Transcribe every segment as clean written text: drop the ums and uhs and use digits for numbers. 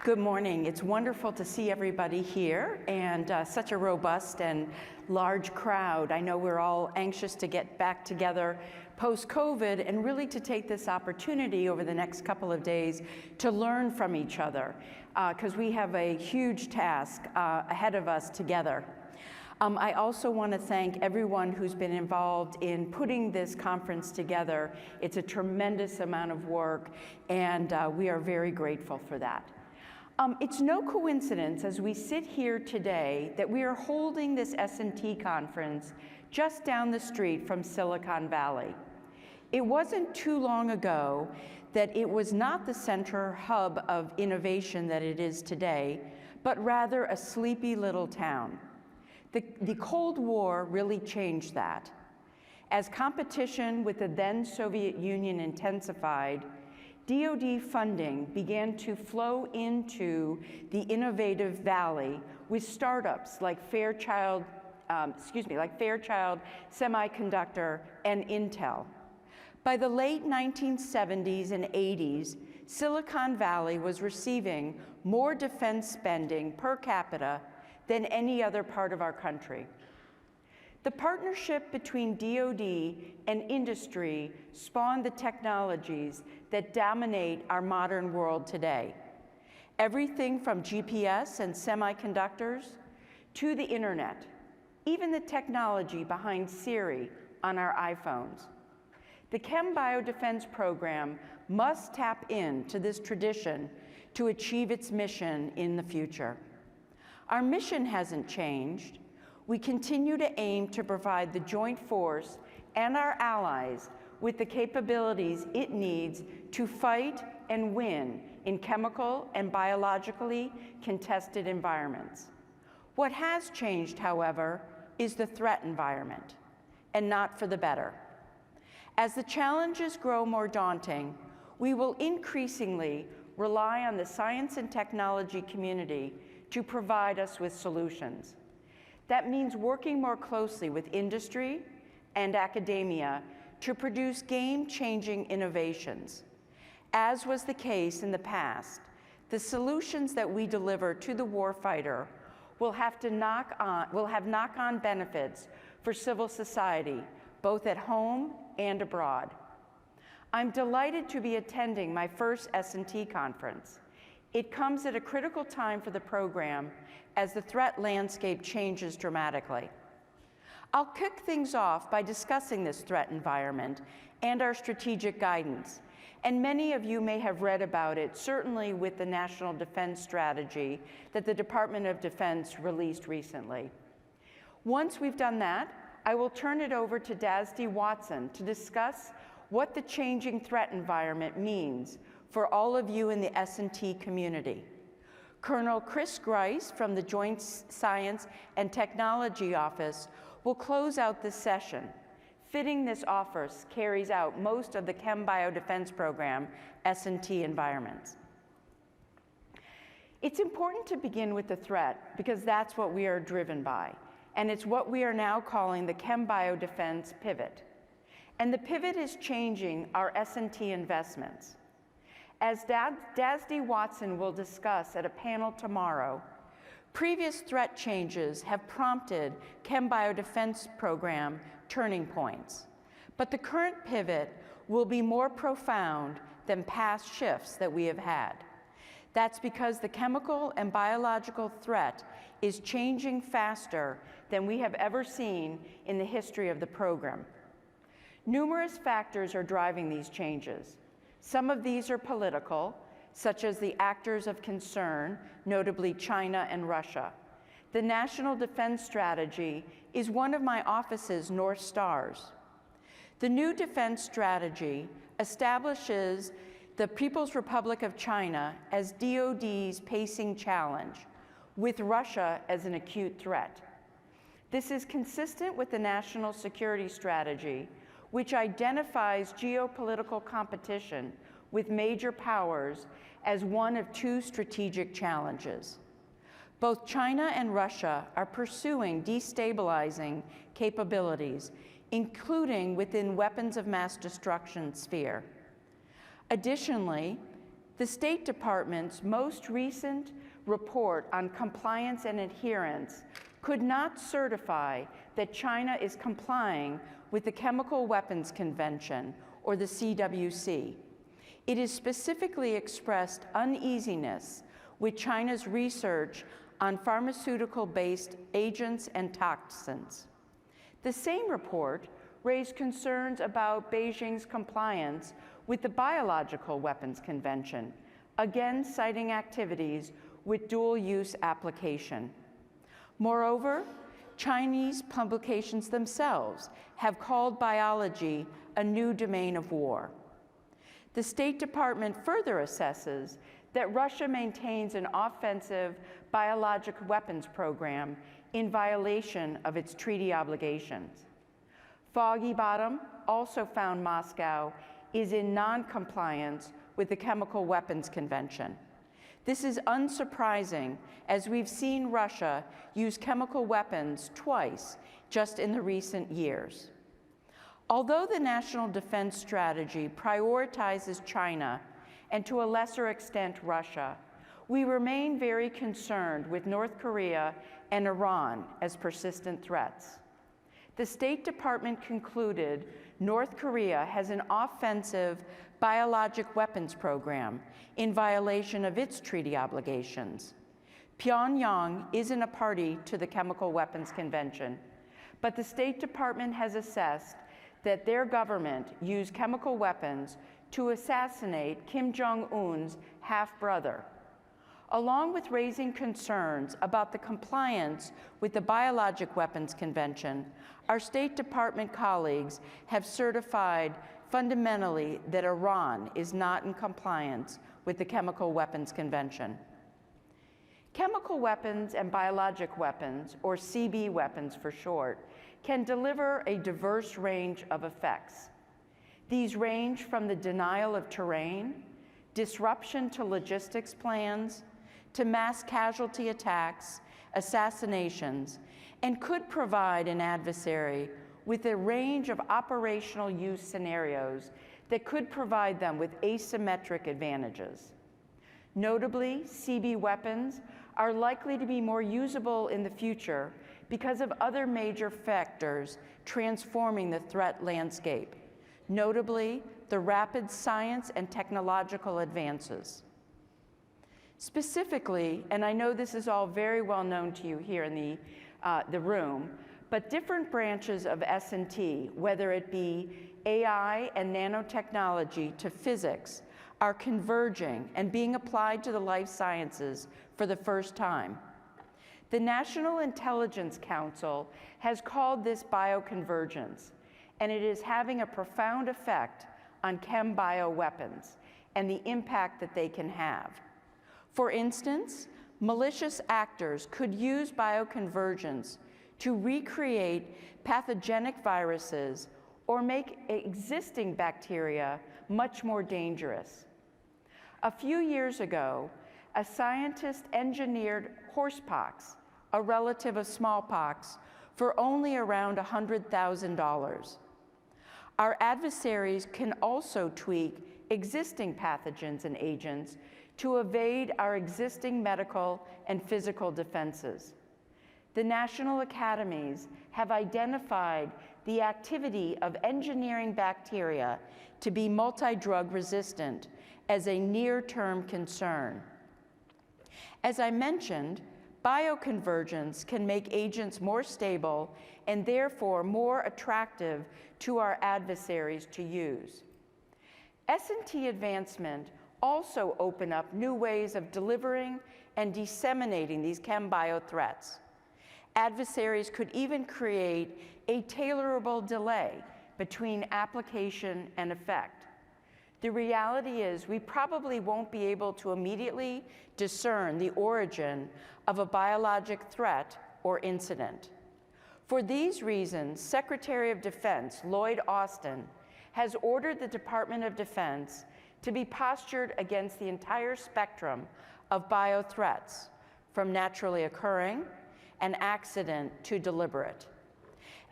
Good morning. It's wonderful to see everybody here and such a robust and large crowd. I know we're all anxious to get back together post-COVID and really to take this opportunity over the next couple of days to learn from each other because we have a huge task ahead of us together. I also want to thank everyone who's been involved in putting this conference together. It's a tremendous amount of work, and we are very grateful for that. It's no coincidence as we sit here today that we are holding this S&T conference just down the street from Silicon Valley. It wasn't too long ago that it was not the center hub of innovation that it is today, but rather a sleepy little town. The Cold War really changed that. As competition with the then Soviet Union intensified, DoD funding began to flow into the innovative valley with startups like Fairchild Semiconductor and Intel. By the late 1970s and 80s, Silicon Valley was receiving more defense spending per capita than any other part of our country. The partnership between DoD and industry spawned the technologies that dominate our modern world today. Everything from GPS and semiconductors to the internet, even the technology behind Siri on our iPhones. The Chem Biodefense program must tap into this tradition to achieve its mission in the future. Our mission hasn't changed. We continue to aim to provide the joint force and our allies with the capabilities it needs to fight and win in chemical and biologically contested environments. What has changed, however, is the threat environment, and not for the better. As the challenges grow more daunting, we will increasingly rely on the science and technology community to provide us with solutions. That means working more closely with industry and academia to produce game-changing innovations. As was the case in the past, the solutions that we deliver to the warfighter will have knock-on benefits for civil society, both at home and abroad. I'm delighted to be attending my first S&T conference. It comes at a critical time for the program as the threat landscape changes dramatically. I'll kick things off by discussing this threat environment and our strategic guidance, and many of you may have read about it, certainly with the National Defense Strategy that the Department of Defense released recently. Once we've done that, I will turn it over to Dasdi Watson to discuss what the changing threat environment means for all of you in the S&T community. Colonel Chris Grice from the Joint Science and Technology Office will close out this session. Fitting this office carries out most of the Chem Biodefense Program S&T environments. It's important to begin with the threat because that's what we are driven by, and it's what we are now calling the Chem Biodefense pivot. And the pivot is changing our S&T investments. As Dasdi Watson will discuss at a panel tomorrow, previous threat changes have prompted Chem Biodefense program turning points. But the current pivot will be more profound than past shifts that we have had. That's because the chemical and biological threat is changing faster than we have ever seen in the history of the program. Numerous factors are driving these changes. Some of these are political, such as the actors of concern, notably China and Russia. The National Defense Strategy is one of my office's North Stars. The new defense strategy establishes the People's Republic of China as DoD's pacing challenge, with Russia as an acute threat. This is consistent with the National Security Strategy, which identifies geopolitical competition with major powers as one of two strategic challenges. Both China and Russia are pursuing destabilizing capabilities, including within weapons of mass destruction sphere. Additionally, The State Department's most recent report on compliance and adherence could not certify that China is complying with the Chemical Weapons Convention, or the CWC. It has specifically expressed uneasiness with China's research on pharmaceutical-based agents and toxins. The same report raised concerns about Beijing's compliance with the Biological Weapons Convention, again citing activities with dual-use application. Moreover, Chinese publications themselves have called biology a new domain of war. The State Department further assesses that Russia maintains an offensive biologic weapons program in violation of its treaty obligations. Foggy Bottom also found Moscow is in non-compliance with the Chemical Weapons Convention. This is unsurprising, as we've seen Russia use chemical weapons twice just in the recent years. Although the National Defense Strategy prioritizes China, and to a lesser extent Russia, we remain very concerned with North Korea and Iran as persistent threats. The State Department concluded North Korea has an offensive biologic weapons program in violation of its treaty obligations. Pyongyang isn't a party to the Chemical Weapons Convention, but the State Department has assessed that their government used chemical weapons to assassinate Kim Jong-un's half-brother. Along with raising concerns about the compliance with the Biologic Weapons Convention, our State Department colleagues have certified fundamentally that Iran is not in compliance with the Chemical Weapons Convention. Chemical weapons and biologic weapons, or CB weapons for short, can deliver a diverse range of effects. These range from the denial of terrain, disruption to logistics plans, to mass casualty attacks, assassinations, and could provide an adversary with a range of operational use scenarios that could provide them with asymmetric advantages. Notably, CB weapons are likely to be more usable in the future because of other major factors transforming the threat landscape, notably the rapid science and technological advances. Specifically, and I know this is all very well known to you here in the room, but different branches of S&T, whether it be AI and nanotechnology to physics, are converging and being applied to the life sciences for the first time. The National Intelligence Council has called this bioconvergence, and it is having a profound effect on chem-bio weapons and the impact that they can have. For instance, malicious actors could use bioconvergence to recreate pathogenic viruses or make existing bacteria much more dangerous. A few years ago, a scientist engineered horsepox, a relative of smallpox, for only around $100,000. Our adversaries can also tweak existing pathogens and agents to evade our existing medical and physical defenses. The national academies have identified the activity of engineering bacteria to be multi-drug resistant as a near-term concern. As I mentioned, bioconvergence can make agents more stable and therefore more attractive to our adversaries to use. S&T advancement also open up new ways of delivering and disseminating these chem-bio threats. Adversaries could even create a tailorable delay between application and effect. The reality is we probably won't be able to immediately discern the origin of a biologic threat or incident. For these reasons, Secretary of Defense Lloyd Austin has ordered the Department of Defense to be postured against the entire spectrum of bio threats, from naturally occurring and accident to deliberate.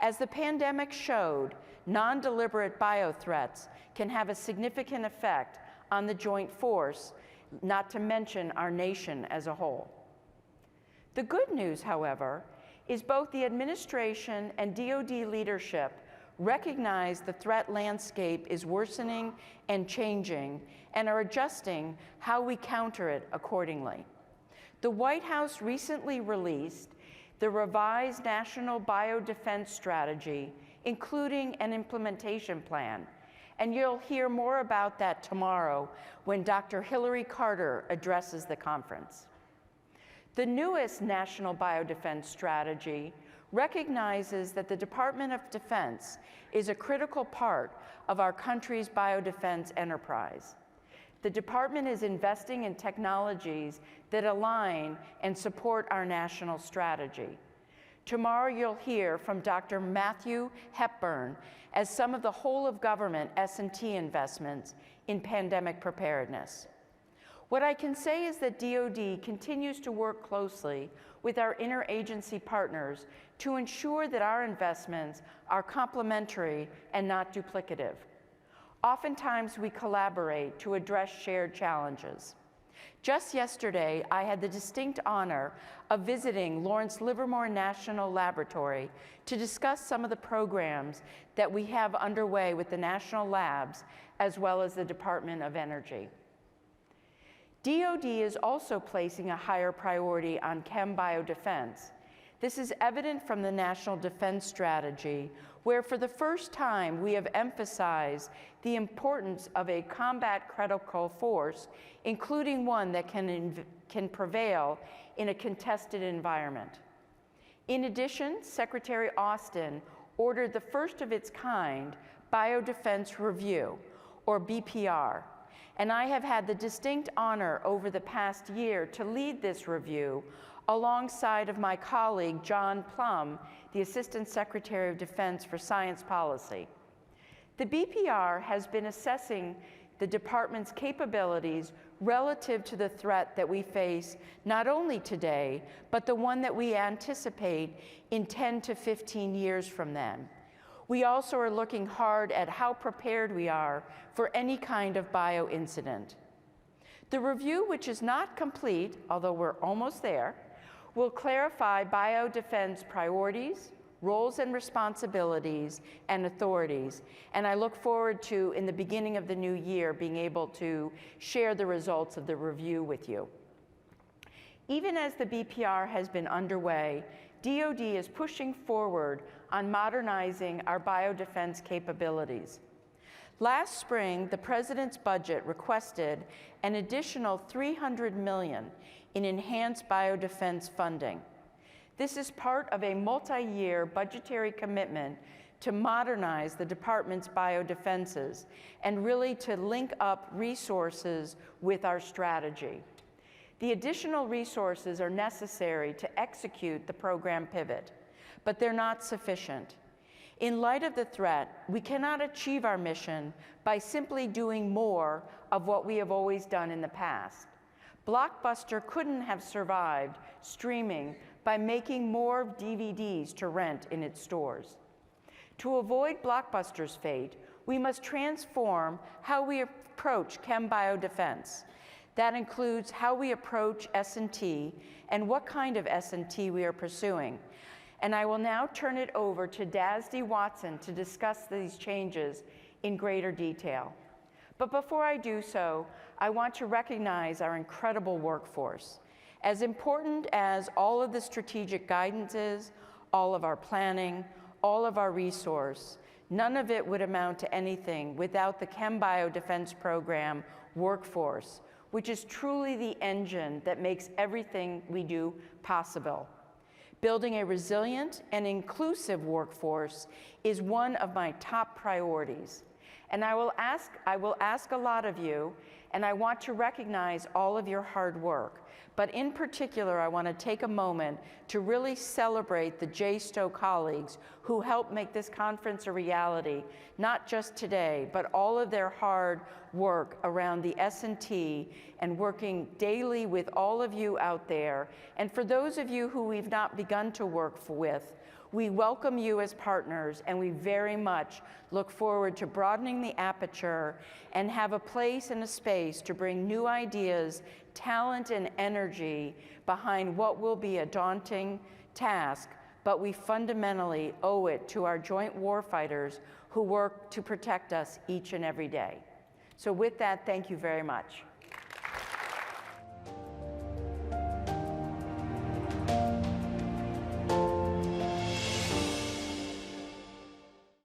As the pandemic showed, non-deliberate bio threats can have a significant effect on the joint force not to mention our nation as a whole. The good news, however, is both the administration and DoD leadership recognize the threat landscape is worsening and changing and are adjusting how we counter it accordingly. The White House recently released the revised National Biodefense Strategy, including an implementation plan, and you'll hear more about that tomorrow when Dr. Hillary Carter addresses the conference. The newest National Biodefense Strategy recognizes that the Department of Defense is a critical part of our country's biodefense enterprise. The department is investing in technologies that align and support our national strategy. Tomorrow you'll hear from Dr. Matthew Hepburn as some of the whole of government S&T investments in pandemic preparedness. What I can say is that DoD continues to work closely with our interagency partners to ensure that our investments are complementary and not duplicative. Oftentimes we collaborate to address shared challenges. Just yesterday, I had the distinct honor of visiting Lawrence Livermore National Laboratory to discuss some of the programs that we have underway with the national labs, as well as the Department of Energy. DoD is also placing a higher priority on chem biodefense. This is evident from the National Defense Strategy, where for the first time we have emphasized the importance of a combat critical force, including one that can prevail in a contested environment. In addition, Secretary Austin ordered the first of its kind Biodefense Review, or BPR, and I have had the distinct honor over the past year to lead this review alongside of my colleague, John Plum, the Assistant Secretary of Defense for Science Policy. The BPR has been assessing the department's capabilities relative to the threat that we face not only today, but the one that we anticipate in 10 to 15 years from then. We also are looking hard at how prepared we are for any kind of bio incident. The review, which is not complete, although we're almost there, will clarify biodefense priorities, roles and responsibilities, and authorities. And I look forward to, in the beginning of the new year, being able to share the results of the review with you. Even as the BPR has been underway, DoD is pushing forward on modernizing our biodefense capabilities. Last spring, the President's budget requested an additional $300 million in enhanced biodefense funding. This is part of a multi-year budgetary commitment to modernize the department's biodefenses and really to link up resources with our strategy. The additional resources are necessary to execute the program pivot, but they're not sufficient. In light of the threat, we cannot achieve our mission by simply doing more of what we have always done in the past. Blockbuster couldn't have survived streaming by making more DVDs to rent in its stores. To avoid Blockbuster's fate, we must transform how we approach chem biodefense. That includes how we approach S&T and what kind of S&T we are pursuing. And I will now turn it over to Dasdy Watson to discuss these changes in greater detail. But before I do so, I want to recognize our incredible workforce. As important as all of the strategic guidance is, all of our planning, all of our resource, none of it would amount to anything without the Chem Biodefense Program workforce, which is truly the engine that makes everything we do possible. Building a resilient and inclusive workforce is one of my top priorities. And I will ask a lot of you, and I want to recognize all of your hard work. But in particular, I want to take a moment to really celebrate the JSTO colleagues who helped make this conference a reality, not just today, but all of their hard work around the S&T and working daily with all of you out there. And for those of you who we've not begun to work with, We welcome you as partners, and we very much look forward to broadening the aperture and have a place and a space to bring new ideas, talent, and energy behind what will be a daunting task, but we fundamentally owe it to our joint warfighters who work to protect us each and every day. So with that, thank you very much.